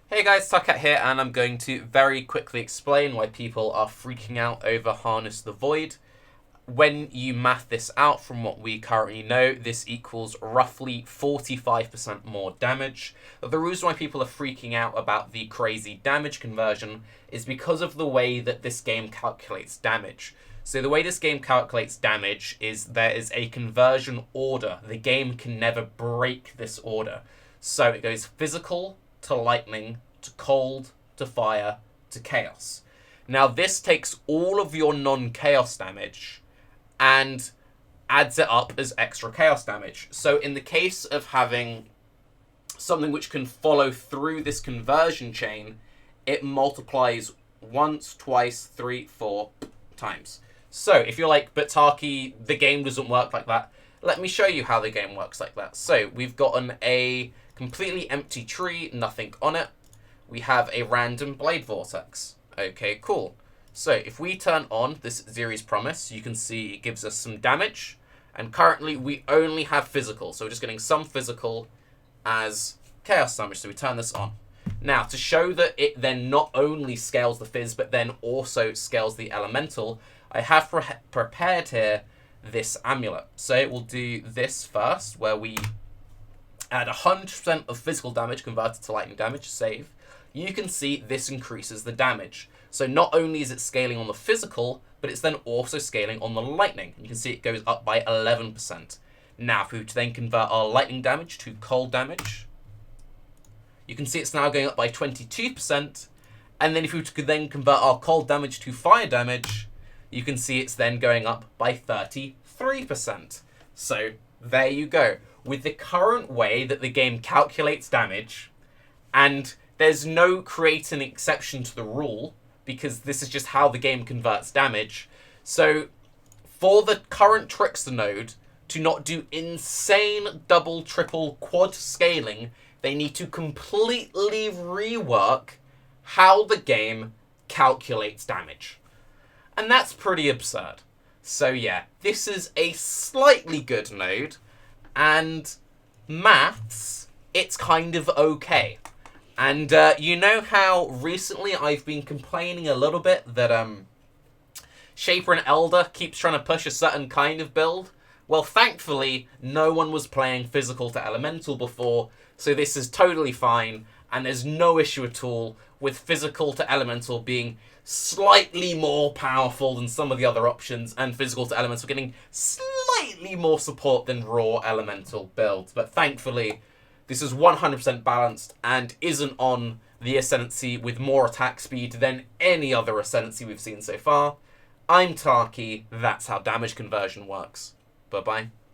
Hey guys, Tarke here, and I'm going to very quickly explain why people are freaking out over Harness the Void. When you math this out from what we currently know, this equals roughly 45% more damage. But the reason why people are freaking out about the crazy damage conversion is because of the way that this game calculates damage. So the way this game calculates damage is there is a conversion order. The game can never break this order. So it goes physical to lightning to cold to fire to chaos. Now this takes all of your non-chaos damage and adds it up as extra chaos damage. So in the case of having something which can follow through this conversion chain, it multiplies once, twice, 3, 4 times. So if you're like, but Tarke, the game doesn't work like that, let me show you how the game works like that. So we've gotten a completely empty tree, nothing on it. We have a random blade vortex. Okay, cool. So if we turn on this Ziri's Promise, you can see it gives us some damage. And currently we only have physical. So we're just getting some physical as chaos damage. So we turn this on. Now, to show that it then not only scales the fizz, but then also scales the elemental, I have prepared here this amulet. So it will do this first, where we add 100% of physical damage converted to lightning damage, save. You can see this increases the damage. So not only is it scaling on the physical, but it's then also scaling on the lightning. You can see it goes up by 11%. Now, if we then convert our lightning damage to cold damage, you can see it's now going up by 22%. And then if we could then convert our cold damage to fire damage, you can see it's then going up by 33%. So there you go. With the current way that the game calculates damage, and there's no create an exception to the rule, because this is just how the game converts damage. So for the current Trickster node to not do insane double, triple, quad scaling, they need to completely rework how the game calculates damage. And that's pretty absurd. So yeah, this is a slightly good node, and maths, it's kind of okay. And you know how recently I've been complaining a little bit that Shaper and Elder keeps trying to push a certain kind of build? Well, thankfully, no one was playing physical to elemental before, so this is totally fine, and there's no issue at all with physical to elemental being slightly more powerful than some of the other options, and physical to elemental getting slightly more support than raw elemental builds. But thankfully, this is 100% balanced and isn't on the ascendancy with more attack speed than any other ascendancy we've seen so far. I'm Tarke, that's how damage conversion works. Bye-bye.